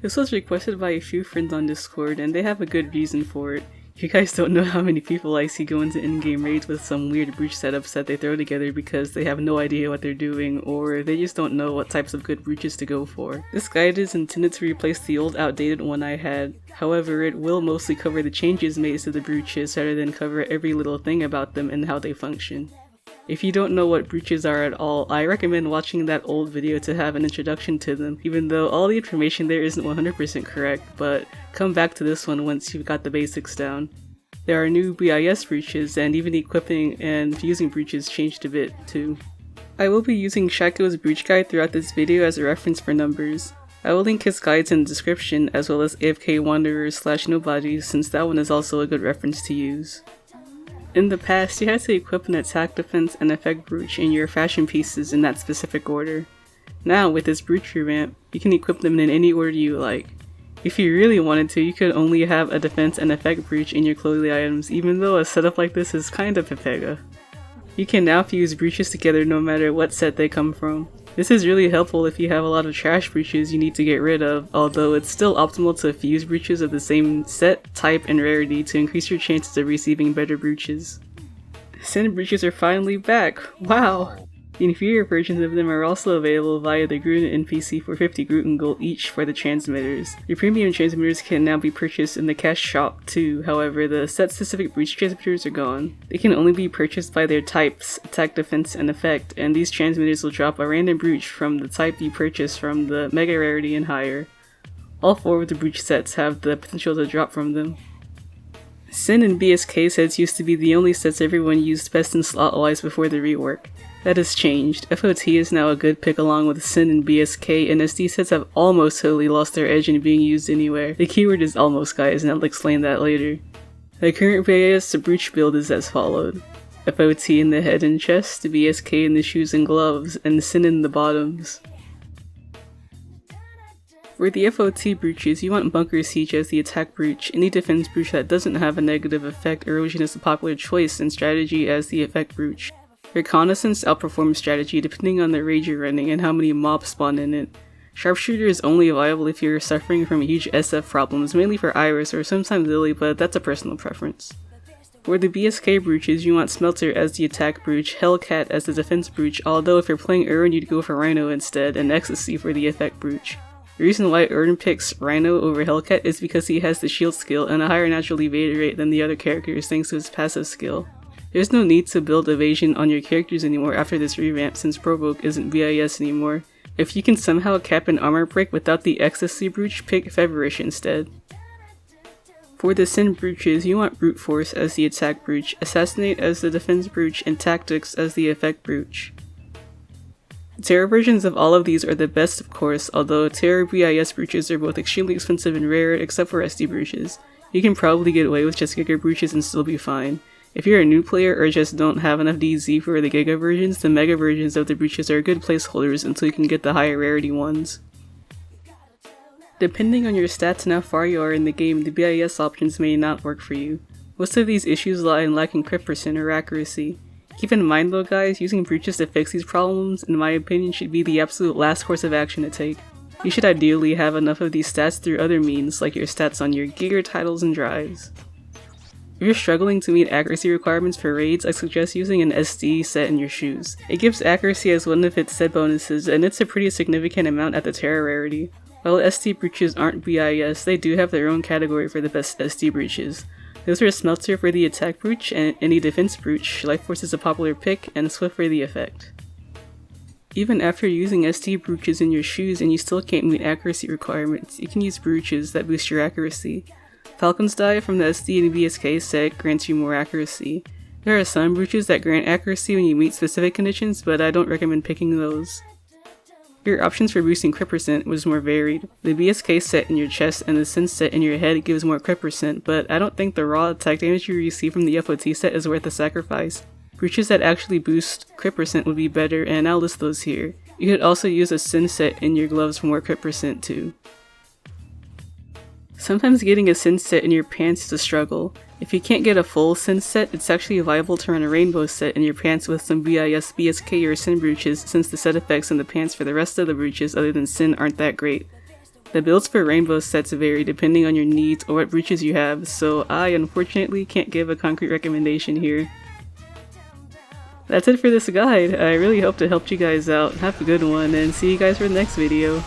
This was requested by a few friends on Discord, and they have a good reason for it. You guys don't know how many people I see go into in-game raids with some weird Brooch setups that they throw together because they have no idea what they're doing, or they just don't know what types of good Brooches to go for. This guide is intended to replace the old outdated one I had. However, it will mostly cover the changes made to the Brooches rather than cover every little thing about them and how they function. If you don't know what Brooches are at all, I recommend watching that old video to have an introduction to them, even though all the information there isn't 100% correct, but come back to this one once you've got the basics down. There are new BIS Brooches, and even equipping and fusing Brooches changed a bit too. I will be using Shaiko's Brooch Guide throughout this video as a reference for numbers. I will link his guides in the description, as well as afkWanderer/nobody, since that one is also a good reference to use. In the past, you had to equip an attack, defense, and effect Brooch in your fashion pieces in that specific order. Now, with this Brooch Revamp, you can equip them in any order you like. If you really wanted to, you could only have a defense and effect Brooch in your clothing items, even though a setup like this is kind of pepega. You can now fuse Brooches together no matter what set they come from. This is really helpful if you have a lot of trash Brooches you need to get rid of, although it's still optimal to fuse Brooches of the same set, type, and rarity to increase your chances of receiving better Brooches. Sin Brooches are finally back! Wow! The inferior versions of them are also available via the Gruden NPC for 50 Gruden gold each for the transmitters. Your premium transmitters can now be purchased in the cash shop too, however the set-specific Brooch transmitters are gone. They can only be purchased by their types, attack, defense, and effect, and these transmitters will drop a random Brooch from the type you purchase from the mega rarity and higher. All 4 of the Brooch sets have the potential to drop from them. Sin and BSK sets used to be the only sets everyone used best and slot-wise before the rework. That has changed. FOT is now a good pick along with Sin and BSK, and SD sets have almost totally lost their edge in being used anywhere. The keyword is almost, guys, and I'll explain that later. The current BIS Brooch build is as followed. FOT in the head and chest, BSK in the shoes and gloves, and Sin in the bottoms. For the FOT Brooches, you want Bunker Siege as the attack Brooch. Any defense Brooch that doesn't have a negative effect erosion is a popular choice, and strategy as the effect Brooch. Reconnaissance outperforms strategy depending on the raid you're running and how many mobs spawn in it. Sharpshooter is only viable if you're suffering from huge SF problems, mainly for Iris or sometimes Lily, but that's a personal preference. For the BSK Brooches, you want Smelter as the attack Brooch, Hellcat as the defense Brooch, although if you're playing Ern you'd go for Rhino instead, and Ecstasy for the effect Brooch. The reason why Ern picks Rhino over Hellcat is because he has the shield skill and a higher natural evader rate than the other characters thanks to his passive skill. There's no need to build evasion on your characters anymore after this revamp since Provoke isn't BIS anymore. If you can somehow cap an armor break without the Ecstasy Brooch, pick Feverish instead. For the Sin Brooches, you want Brute Force as the attack Brooch, Assassinate as the defense Brooch, and Tactics as the effect Brooch. Terror versions of all of these are the best of course, although Terror BIS Brooches are both extremely expensive and rare except for SD Brooches. You can probably get away with just Giga Brooches and still be fine. If you're a new player or just don't have enough DZ for the Giga versions, the Mega versions of the Brooches are good placeholders until you can get the higher rarity ones. Depending on your stats and how far you are in the game, the BIS options may not work for you. Most of these issues lie in lacking crit percent or accuracy. Keep in mind though guys, using Brooches to fix these problems, in my opinion, should be the absolute last course of action to take. You should ideally have enough of these stats through other means, like your stats on your Giga titles and drives. If you're struggling to meet accuracy requirements for raids, I suggest using an SD set in your shoes. It gives accuracy as one of its set bonuses, and it's a pretty significant amount at the Terror rarity. While SD Brooches aren't BIS, they do have their own category for the best SD Brooches. Those are Smelter for the attack Brooch, and any defense Brooch, Life Force is a popular pick, and Swift for the effect. Even after using SD Brooches in your shoes and you still can't meet accuracy requirements, you can use Brooches that boost your accuracy. Falcon's Die from the SD and BSK set grants you more accuracy. There are some Brooches that grant accuracy when you meet specific conditions, but I don't recommend picking those. Your options for boosting crit percent was more varied. The BSK set in your chest and the Sin set in your head gives more crit percent, but I don't think the raw attack damage you receive from the FOT set is worth the sacrifice. Brooches that actually boost crit percent would be better, and I'll list those here. You could also use a Sin set in your gloves for more crit percent too. Sometimes getting a Sin set in your pants is a struggle. If you can't get a full Sin set, it's actually viable to run a rainbow set in your pants with some BIS, BSK, or Sin Brooches since the set effects in the pants for the rest of the Brooches other than Sin aren't that great. The builds for rainbow sets vary depending on your needs or what brooches you have, so I unfortunately can't give a concrete recommendation here. That's it for this guide. I really hope it helped you guys out. Have a good one and see you guys for the next video.